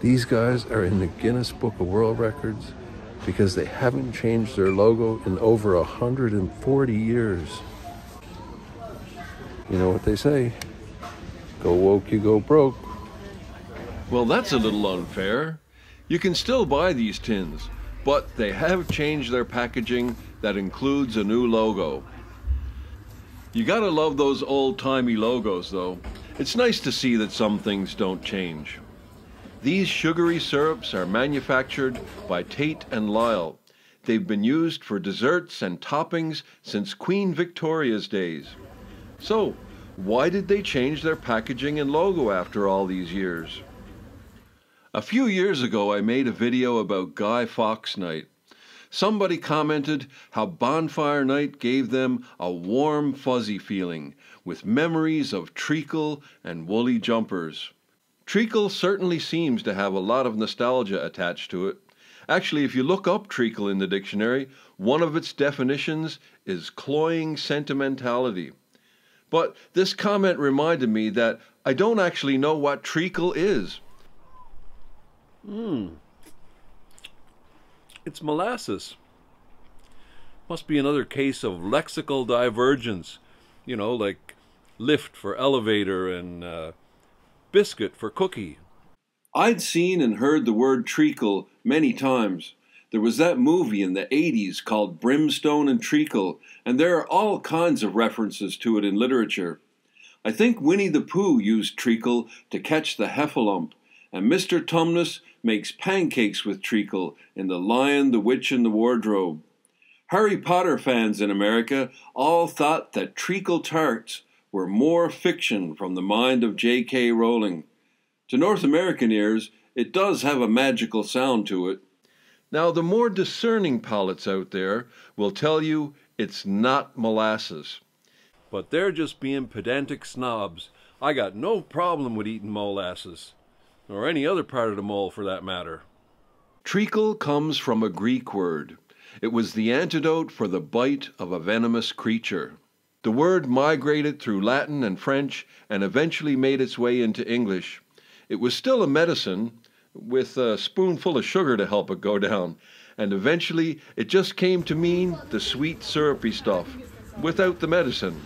These guys are in the Guinness Book of World Records because they haven't changed their logo in over 140 years. You know what they say, go woke, you go broke. Well, that's a little unfair. You can still buy these tins, but they have changed their packaging that includes a new logo. You gotta love those old-timey logos, though. It's nice to see that some things don't change. These sugary syrups are manufactured by Tate and Lyle. They've been used for desserts and toppings since Queen Victoria's days. So, why did they change their packaging and logo after all these years? A few years ago, I made a video about Guy Fawkes Night. Somebody commented how Bonfire Night gave them a warm, fuzzy feeling, with memories of treacle and woolly jumpers. Treacle certainly seems to have a lot of nostalgia attached to it. Actually, if you look up treacle in the dictionary, one of its definitions is cloying sentimentality. But this comment reminded me that I don't actually know what treacle is. It's molasses. Must be another case of lexical divergence. You know, like lift for elevator and biscuit for cookie. I'd seen and heard the word treacle many times. There was that movie in the 80s called Brimstone and Treacle, and there are all kinds of references to it in literature. I think Winnie the Pooh used treacle to catch the heffalump, and Mr. Tumnus makes pancakes with treacle in The Lion, the Witch, and the Wardrobe. Harry Potter fans in America all thought that treacle tarts were more fiction from the mind of J.K. Rowling. To North American ears, it does have a magical sound to it. Now, the more discerning palates out there will tell you it's not molasses. But they're just being pedantic snobs. I got no problem with eating molasses, or any other part of the mole for that matter. Treacle comes from a Greek word. It was the antidote for the bite of a venomous creature. The word migrated through Latin and French and eventually made its way into English. It was still a medicine, with a spoonful of sugar to help it go down, and eventually it just came to mean the sweet syrupy stuff, without the medicine.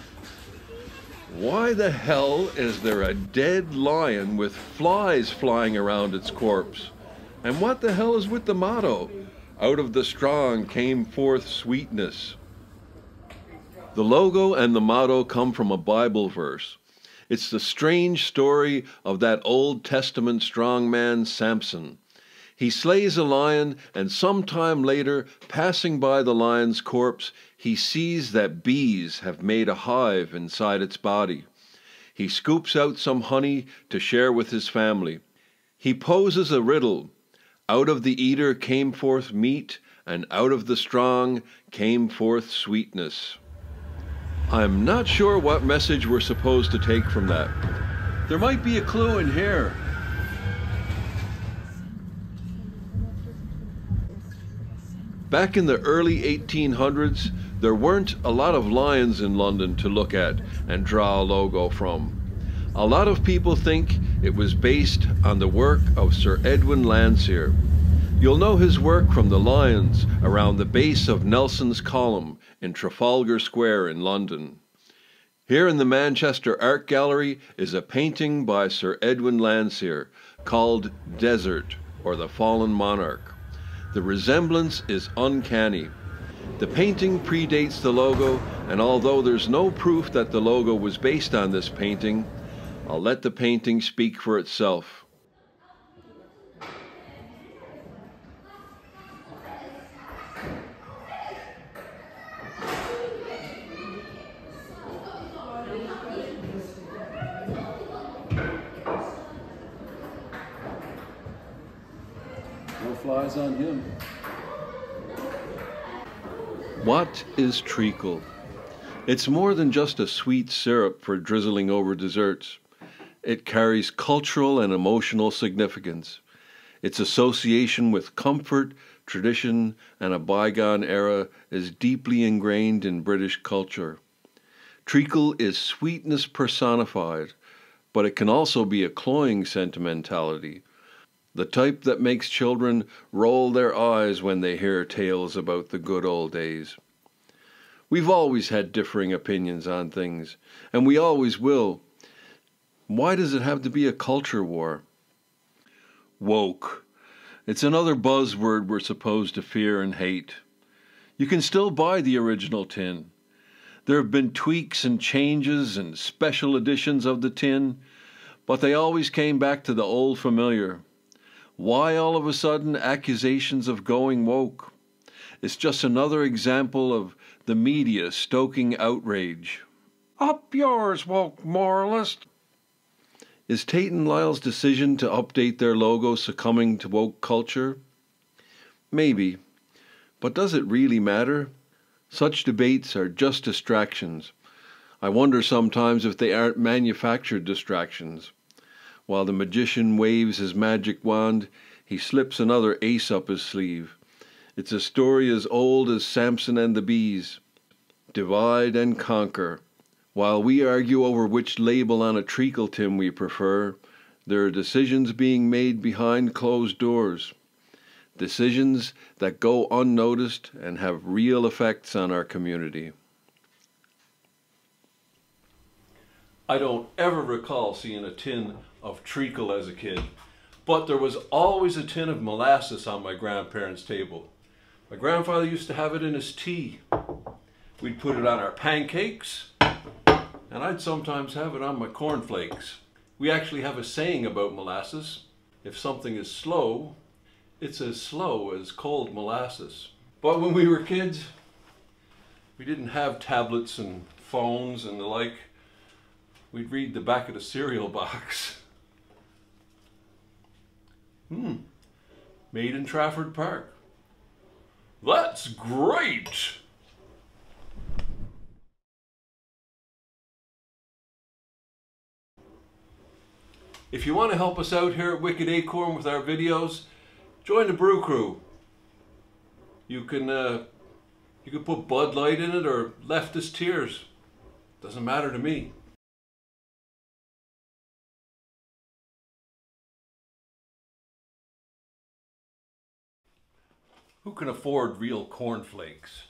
Why the hell is there a dead lion with flies flying around its corpse? And what the hell is with the motto, "Out of the strong came forth sweetness"? The logo and the motto come from a Bible verse. It's the strange story of that Old Testament strongman Samson. He slays a lion, and sometime later, passing by the lion's corpse, he sees that bees have made a hive inside its body. He scoops out some honey to share with his family. He poses a riddle. Out of the eater came forth meat, and out of the strong came forth sweetness. I'm not sure what message we're supposed to take from that. There might be a clue in here. Back in the early 1800s, there weren't a lot of lions in London to look at and draw a logo from. A lot of people think it was based on the work of Sir Edwin Landseer. You'll know his work from the lions around the base of Nelson's Column in Trafalgar Square in London. Here in the Manchester Art Gallery is a painting by Sir Edwin Landseer called Desert, or the Fallen Monarch. The resemblance is uncanny. The painting predates the logo, and although there's no proof that the logo was based on this painting, I'll let the painting speak for itself. No flies on him. What is treacle? It's more than just a sweet syrup for drizzling over desserts. It carries cultural and emotional significance. Its association with comfort, tradition, and a bygone era is deeply ingrained in British culture. Treacle is sweetness personified, but it can also be a cloying sentimentality. the type that makes children roll their eyes when they hear tales about the good old days. We've always had differing opinions on things, and we always will. Why does it have to be a culture war? Woke. It's another buzzword we're supposed to fear and hate. You can still buy the original tin. There have been tweaks and changes and special editions of the tin, but they always came back to the old familiar. Why all of a sudden accusations of going woke? It's just another example of the media stoking outrage. Up yours, woke moralist! Is Tate Lyle's decision to update their logo succumbing to woke culture? Maybe, but does it really matter? Such debates are just distractions. I wonder sometimes if they aren't manufactured distractions. While the magician waves his magic wand, he slips another ace up his sleeve. It's a story as old as Samson and the bees. Divide and conquer. While we argue over which label on a treacle tin we prefer, there are decisions being made behind closed doors. Decisions that go unnoticed and have real effects on our community. I don't ever recall seeing a tin of treacle as a kid, but there was always a tin of molasses on my grandparents' table. My grandfather used to have it in his tea. We'd put it on our pancakes, and I'd sometimes have it on my cornflakes. We actually have a saying about molasses. If something is slow, it's as slow as cold molasses. But when we were kids, we didn't have tablets and phones and the like. We'd read the back of the cereal box. Made in Trafford Park. That's great! If you want to help us out here at Wicked Acorn with our videos, join the Brew Crew. You can put Bud Light in it or leftist tears. Doesn't matter to me. Who can afford real cornflakes?